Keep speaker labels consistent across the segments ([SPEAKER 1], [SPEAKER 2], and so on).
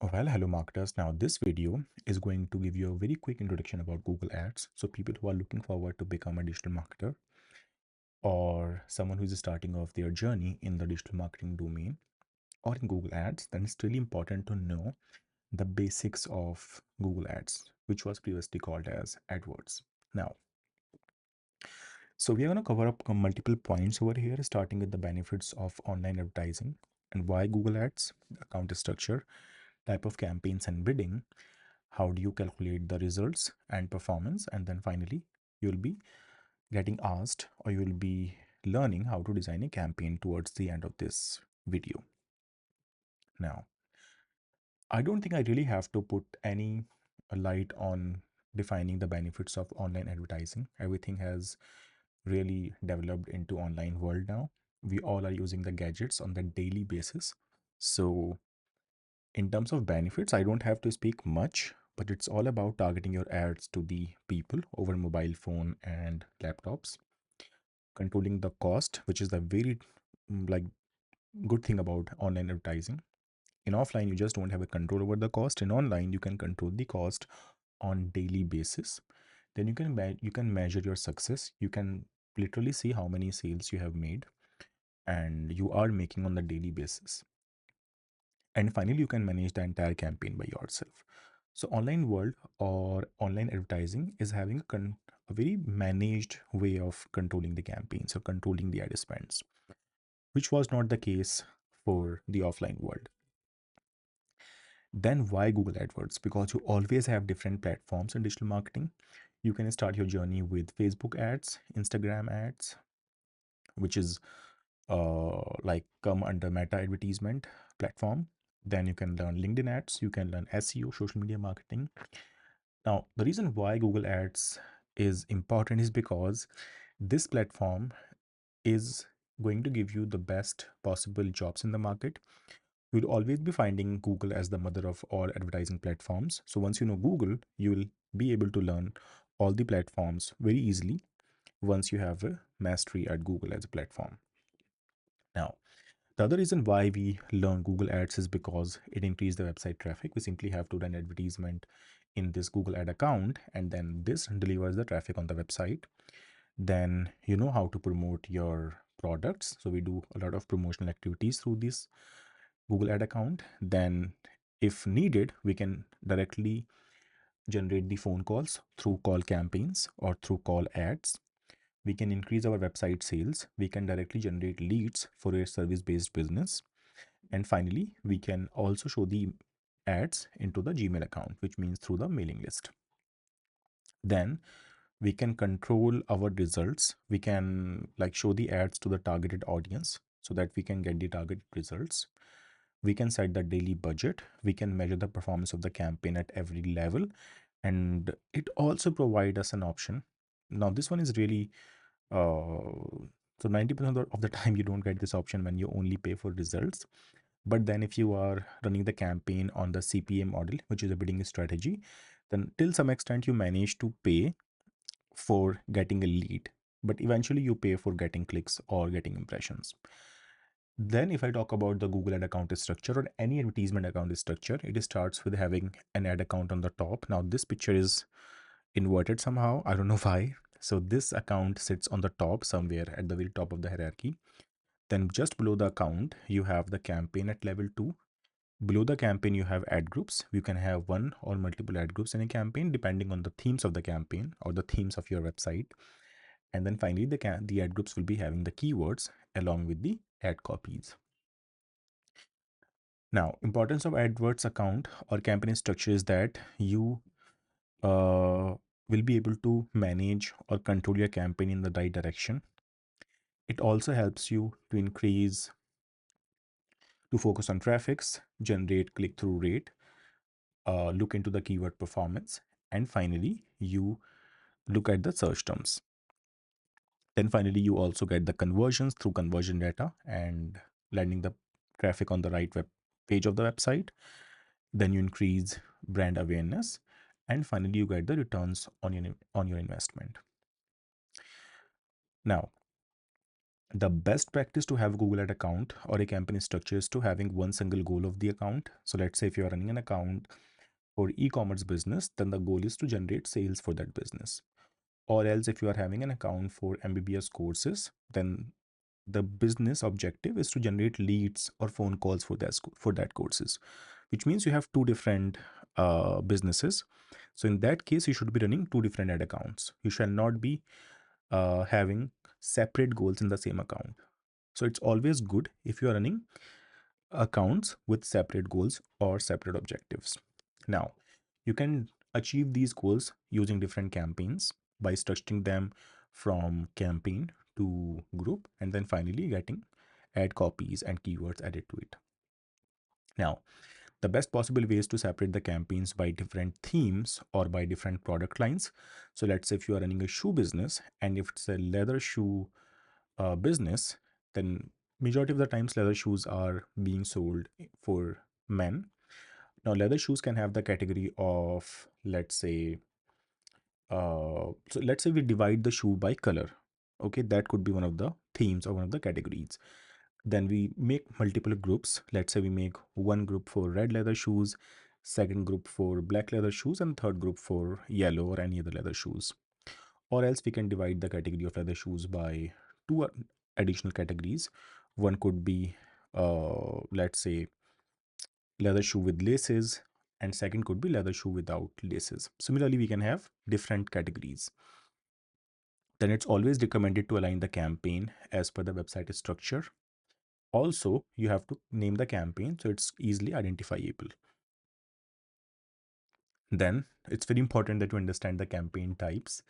[SPEAKER 1] Well, hello marketers. Now, this video is going to give you a very quick introduction about Google Ads. So, people who are looking forward to become a digital marketer or someone who is starting off their journey in the digital marketing domain or in Google Ads, then it's really important to know the basics of Google Ads, which was previously called as AdWords. Now, so we are going to cover up multiple points over here, starting with the benefits of online advertising and why Google Ads, account structure, type of campaigns and bidding, how do you calculate the results and performance, and then finally you'll be getting asked or you'll be learning how to design a campaign towards the end of this video. Now, I don't think I really have to put any light on defining the benefits of online advertising. Everything has really developed into online world now. We all are using the gadgets on the daily basis. So in terms of benefits, I don't have to speak much, but it's all about targeting your ads to the people over mobile phone and laptops, controlling the cost, which is the very like good thing about online advertising. In offline, you just don't have a control over the cost. In online, you can control the cost on daily basis. Then you can measure your success. You can literally see how many sales you have made and you are making on the daily basis. And finally, you can manage the entire campaign by yourself. So online world or online advertising is having a very managed way of controlling the campaigns or controlling the ad spends, which was not the case for the offline world. Then why Google AdWords? Because you always have different platforms in digital marketing. You can start your journey with Facebook ads, Instagram ads, which is like come under meta advertisement platform. Then you can learn LinkedIn ads, you can learn SEO, social media marketing. Now, the reason why Google Ads is important is because this platform is going to give you the best possible jobs in the market. You'll always be finding Google as the mother of all advertising platforms. So once you know Google, you will be able to learn all the platforms very easily once you have a mastery at Google as a platform. Now, the other reason why we learn Google Ads is because it increases the website traffic. We simply have to run advertisement in this Google Ad account, and then this delivers the traffic on the website. Then you know how to promote your products. So we do a lot of promotional activities through this Google Ad account. Then if needed, we can directly generate the phone calls through call campaigns or through call ads. We can increase our website sales. We can directly generate leads for a service-based business. And finally, we can also show the ads into the Gmail account, which means through the mailing list. Then we can control our results. We can like show the ads to the targeted audience so that we can get the targeted results. We can set the daily budget. We can measure the performance of the campaign at every level. And it also provides us an option. Now, this one is really so 90% of the time you don't get this option when you only pay for results. But then if you are running the campaign on the CPA model, which is a bidding strategy, then till some extent you manage to pay for getting a lead, but eventually you pay for getting clicks or getting impressions. Then if I talk about the Google ad account structure or any advertisement account structure, it starts with having an ad account on the top. Now this picture is inverted somehow. I don't know why. So this account sits on the top somewhere at the very top of the hierarchy. Then just below the account, you have the campaign at level 2. Below the campaign, you have ad groups. You can have one or multiple ad groups in a campaign depending on the themes of the campaign or the themes of your website. And then finally, the ad groups will be having the keywords along with the ad copies. Now, importance of AdWords account or campaign structure is that you will be able to manage or control your campaign in the right direction. It also helps you to increase, to focus on traffics, generate click-through rate, look into the keyword performance, and finally, you look at the search terms. Then finally, you also get the conversions through conversion data and landing the traffic on the right web page of the website. Then you increase brand awareness, and finally, you get the returns on your investment. Now, The best practice to have a Google Ad account or a campaign structure is to having one single goal of the account. So let's say if you're running an account for e-commerce business, then the goal is to generate sales for that business. Or else if you are having an account for MBBS courses, then the business objective is to generate leads or phone calls for that courses, which means you have two different businesses. So in that case, you should be running two different ad accounts. You shall not be having separate goals in the same account. So it's always good if you are running accounts with separate goals or separate objectives. Now, you can achieve these goals using different campaigns by structuring them from campaign to group and then finally getting ad copies and keywords added to it. Now, the best possible ways to separate the campaigns by different themes or by different product lines. So let's say if you are running a shoe business and if it's a leather shoe business, then majority of the times leather shoes are being sold for men. Now, leather shoes can have the category of, so let's say we divide the shoe by color. Okay, that could be one of the themes or one of the categories. Then we make multiple groups. Let's say we make one group for red leather shoes, second group for black leather shoes, and third group for yellow or any other leather shoes. Or else we can divide the category of leather shoes by two additional categories. One could be, let's say, leather shoe with laces, and second could be leather shoe without laces. Similarly, we can have different categories. Then it's always recommended to align the campaign as per the website structure. Also, you have to name the campaign so it's easily identifiable. Then it's very important that you understand the campaign types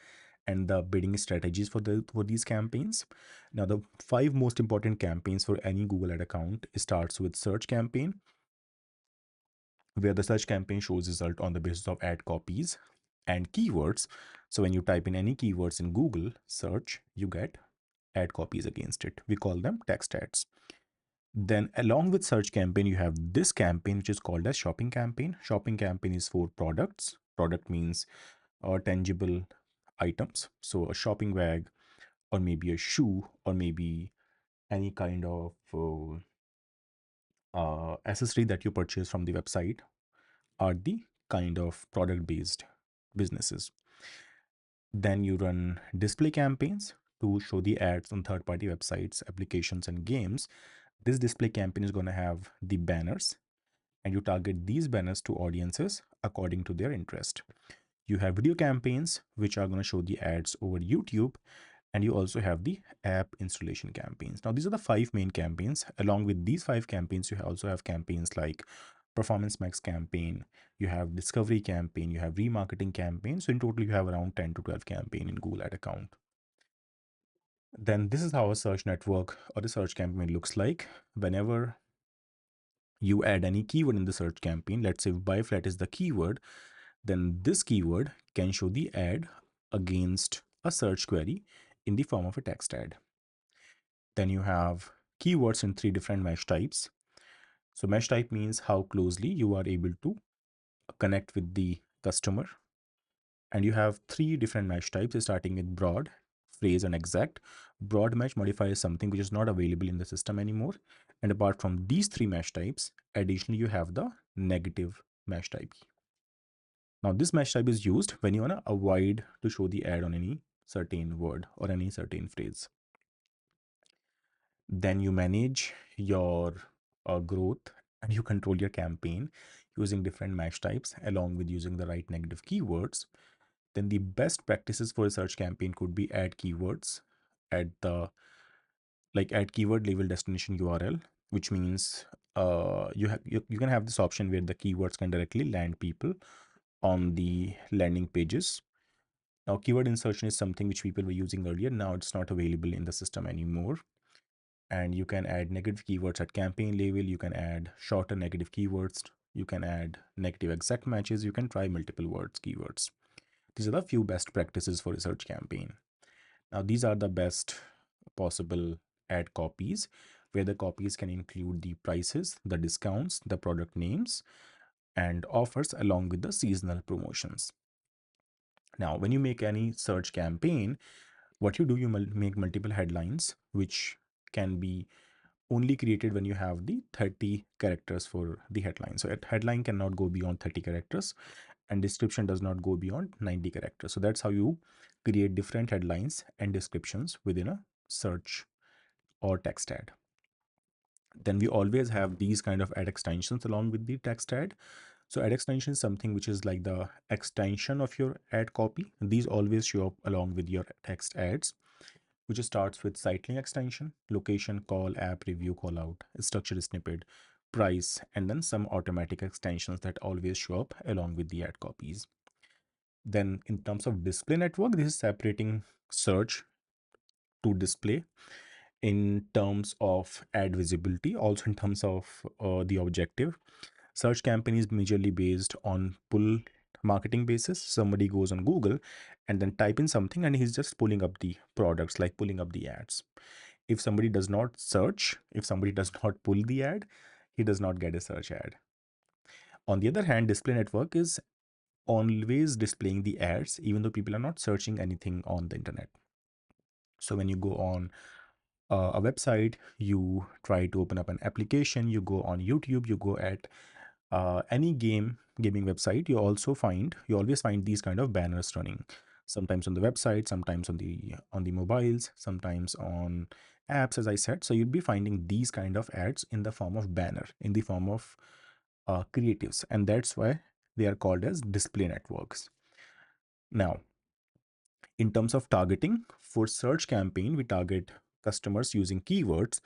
[SPEAKER 1] and the bidding strategies for these campaigns. Now, the five most important campaigns for any Google Ad account starts with search campaign, where the search campaign shows result on the basis of ad copies and keywords. So when you type in any keywords in Google search, you get ad copies against it. We call them text ads. Then along with search campaign, you have this campaign, which is called as shopping campaign. Shopping campaign is for products. Product means tangible items. So a shopping bag or maybe a shoe or maybe any kind of accessory that you purchase from the website are the kind of product based businesses. Then you run display campaigns to show the ads on third party websites, applications, and games. This display campaign is going to have the banners, and you target these banners to audiences according to their interest. You have video campaigns, which are going to show the ads over YouTube, and you also have the app installation campaigns. Now, these are the five main campaigns. Along with these five campaigns, you also have campaigns like Performance Max campaign, you have Discovery campaign, you have Remarketing campaign. So in total, you have around 10 to 12 campaign in Google Ad account. Then this is how a search network or a search campaign looks like. Whenever you add any keyword in the search campaign, let's say buy flat is the keyword, then this keyword can show the ad against a search query in the form of a text ad. Then you have keywords in three different mesh types. So mesh type means how closely you are able to connect with the customer. And you have three different mesh types starting with broad, phrase, and exact. Broad mesh modifies something which is not available in the system anymore. And apart from these three mesh types, additionally, you have the negative mesh type. Now, this mesh type is used when you want to avoid to show the ad on any certain word or any certain phrase. Then you manage your growth and you control your campaign using different mesh types along with using the right negative keywords. Then the best practices for a search campaign could be add keywords at the add keyword label destination URL, which means you can have this option where the keywords can directly land people on the landing pages. Now, keyword insertion is something which people were using earlier. Now it's not available in the system anymore. And you can add negative keywords at campaign level. You can add shorter negative keywords. You can add negative exact matches. You can try multiple words, keywords. These are the few best practices for a search campaign. Now, these are the best possible ad copies, where the copies can include the prices, the discounts, the product names, and offers along with the seasonal promotions. Now, when you make any search campaign, what you do, you make multiple headlines which can be only created when you have the 30 characters for the headline. So a headline cannot go beyond 30 characters, and description does not go beyond 90 characters. So that's how you create different headlines and descriptions within a search or text ad. Then we always have these kind of ad extensions along with the text ad. So ad extension is something which is like the extension of your ad copy. These always show up along with your text ads, which starts with site link extension, location, call, app, review, call out, structure snippet, price, and then some automatic extensions that always show up along with the ad copies. Then in terms of display network, this is separating search to display in terms of ad visibility, also in terms of the objective. Search campaign is majorly based on pull marketing basis. Somebody goes on Google and then type in something and he's just pulling up the products, like pulling up the ads. If somebody does not search, if somebody does not pull the ad, he does not get a search ad. On the other hand, display network is always displaying the ads even though people are not searching anything on the internet. So when you go on a website, you try to open up an application, you go on YouTube, you go at any gaming website, you always find these kind of banners running, sometimes on the website, sometimes on the mobiles, sometimes on apps, as I said. So you'll be finding these kind of ads in the form of banner, in the form of creatives, and that's why they are called as display networks. Now, in terms of targeting, for search campaign we target customers using keywords,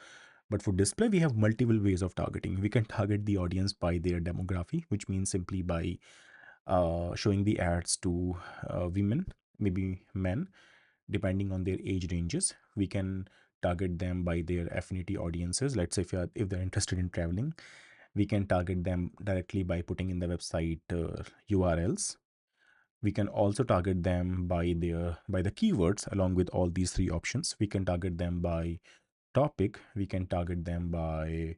[SPEAKER 1] but for display we have multiple ways of targeting. We can target the audience by their demography, which means simply by showing the ads to women, maybe men, depending on their age ranges. We can target them by their affinity audiences. Let's say if they're interested in traveling, we can target them directly by putting in the website URLs. We can also target them by the keywords along with all these three options. We can target them by topic. We can target them by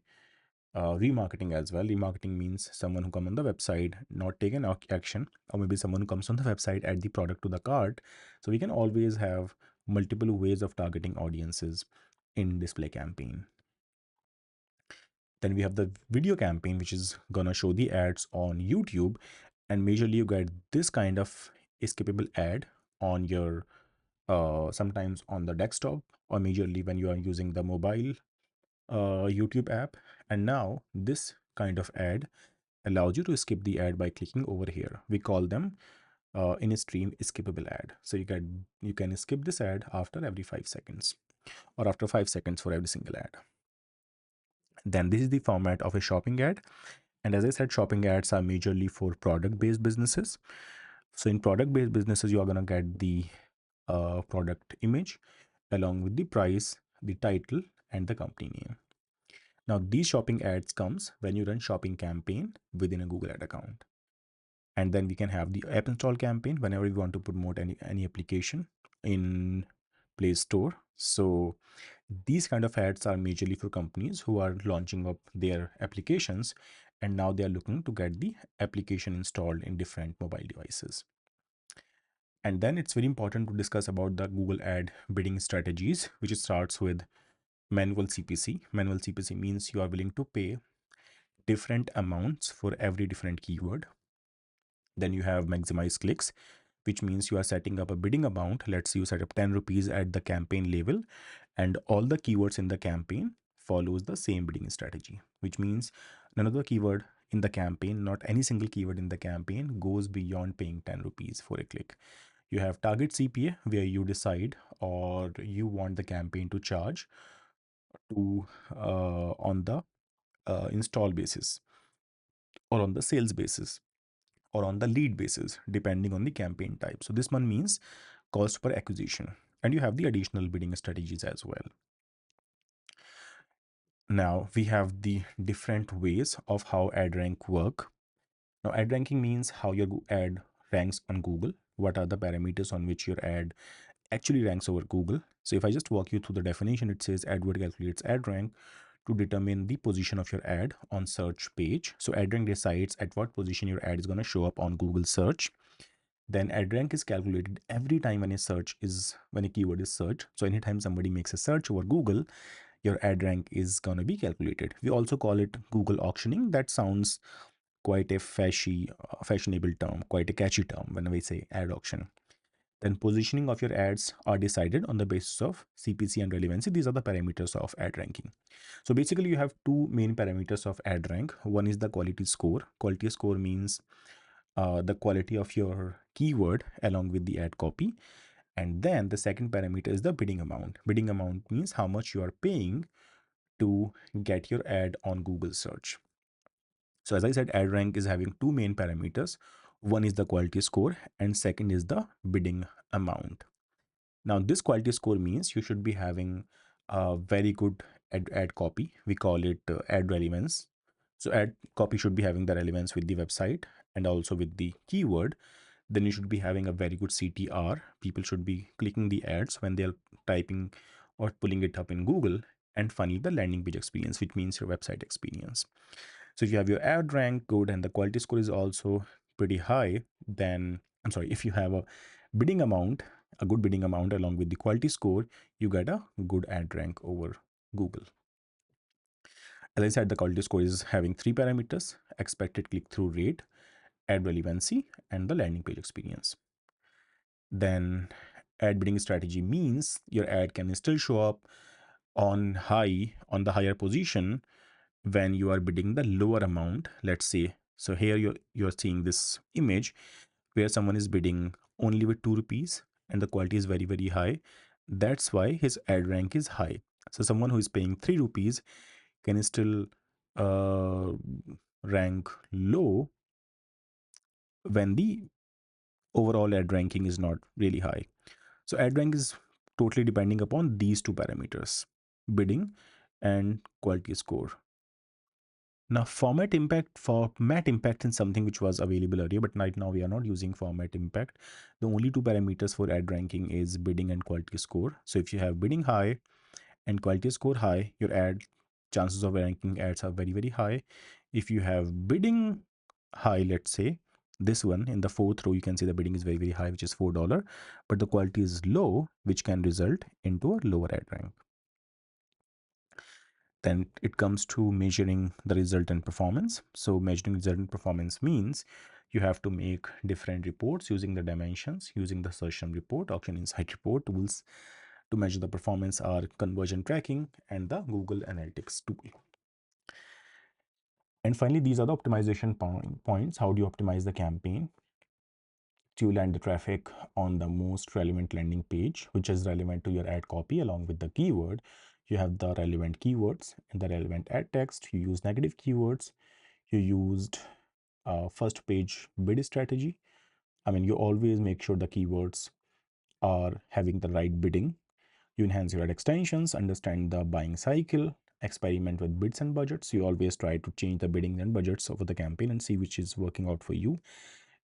[SPEAKER 1] remarketing as well. Remarketing means someone who come on the website, not take an action, or maybe someone who comes on the website, add the product to the cart. So we can always have multiple ways of targeting audiences in display campaign. Then we have the video campaign, which is gonna show the ads on YouTube, and majorly you get this kind of skippable ad on your sometimes on the desktop, or majorly when you are using the mobile YouTube app. And now this kind of ad allows you to skip the ad by clicking over here. We call them in stream skippable ad. So you can skip this ad after every 5 seconds, or after 5 seconds for every single ad. Then this is the format of a shopping ad. And as I said, shopping ads are majorly for product-based businesses. So in product-based businesses, you are gonna get the product image along with the price, the title, and the company name. Now these shopping ads comes when you run shopping campaign within a Google Ad account. And then we can have the app install campaign whenever we want to promote any application in Play Store. So these kind of ads are majorly for companies who are launching up their applications, and now they are looking to get the application installed in different mobile devices. And then it's very important to discuss about the Google Ad bidding strategies, which starts with manual CPC. Manual CPC means you are willing to pay different amounts for every different keyword. Then you have maximize clicks, which means you are setting up a bidding amount. Let's say you set up 10 rupees at the campaign level, and all the keywords in the campaign follows the same bidding strategy, which means none of the keyword in the campaign, not any single keyword in the campaign, goes beyond paying 10 rupees for a click. You have target CPA, where you decide or you want the campaign to charge to on the install basis, or on the sales basis, or on the lead basis, depending on the campaign type. So this one means cost per acquisition, and you have the additional bidding strategies as well. Now we have the different ways of how ad rank work. Now ad ranking means how your ad ranks on Google. What are the parameters on which your ad actually ranks over Google? So if I just walk you through the definition, it says AdWord calculates ad rank to determine the position of your ad on search page. So ad rank decides at what position your ad is going to show up on Google search. Then ad rank is calculated every time when a keyword is searched. So anytime somebody makes a search over Google, your ad rank is going to be calculated. We also call it Google auctioning. That sounds quite a fashionable term, quite a catchy term when we say ad auction. Then positioning of your ads are decided on the basis of CPC and relevancy. These are the parameters of ad ranking. So basically you have two main parameters of ad rank. One is the quality score. Quality score means the quality of your keyword along with the ad copy. And then the second parameter is the bidding amount. Bidding amount means how much you are paying to get your ad on Google search. So as I said, ad rank is having two main parameters. One is the quality score and second is the bidding amount. Now this quality score means you should be having a very good ad copy. We call it ad relevance. So ad copy should be having the relevance with the website and also with the keyword. Then you should be having a very good CTR. People should be clicking the ads when they're typing or pulling it up in Google. And finally, the landing page experience, which means your website experience. So if you have your ad rank good and the quality score is also pretty high, then I'm sorry, if you have a bidding amount, a good bidding amount along with the quality score, you get a good ad rank over Google. As I said, the quality score is having three parameters: expected click-through rate, ad relevancy, and the landing page experience. Then ad bidding strategy means your ad can still show up on the higher position when you are bidding the lower amount. Let's say, so here you're seeing this image where someone is bidding only with 2 rupees and the quality is very, very high. That's why his ad rank is high. So someone who is paying 3 rupees can still uh, rank low when the overall ad ranking is not really high. So ad rank is totally depending upon these two parameters: bidding and quality score. Now, format impact is something which was available earlier, but right now we are not using format impact. The only two parameters for ad ranking is bidding and quality score. So if you have bidding high and quality score high, your ad chances of ranking ads are very, very high. If you have bidding high, let's say this one in the fourth row, you can see the bidding is very, very high, which is $4, but the quality is low, which can result into a lower ad rank. Then it comes to measuring the result and performance. So measuring result and performance means you have to make different reports using the dimensions, using the Search Term Report, Auction Insight Report tools to measure the performance are conversion tracking and the Google Analytics tool. And finally, these are the optimization points. How do you optimize the campaign to land the traffic on the most relevant landing page, which is relevant to your ad copy along with the keyword? You have the relevant keywords and the relevant ad text. You use negative keywords. You used first page bid strategy. I mean, you always make sure the keywords are having the right bidding. You enhance your ad extensions, understand the buying cycle, experiment with bids and budgets. You always try to change the bidding and budgets over the campaign and see which is working out for you.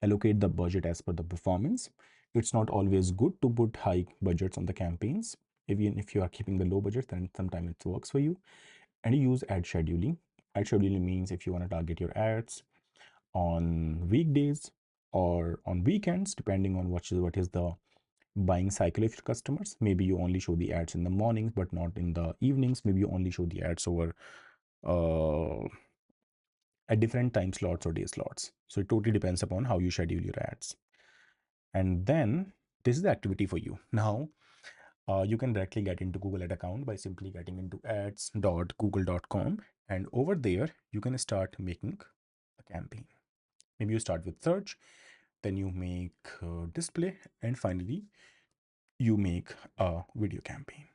[SPEAKER 1] Allocate the budget as per the performance. It's not always good to put high budgets on the campaigns. Even if you are keeping the low budget, then sometimes it works for you. And you use ad scheduling. Ad scheduling means if you want to target your ads on weekdays or on weekends, depending on what is the buying cycle of your customers. Maybe you only show the ads in the mornings, but not in the evenings. Maybe you only show the ads over uh, at different time slots or day slots. So it totally depends upon how you schedule your ads. And then this is the activity for you. Now, you can directly get into Google Ad account by simply getting into ads.google.com. And over there, you can start making a campaign. Maybe you start with search, then you make display, and finally, you make a video campaign.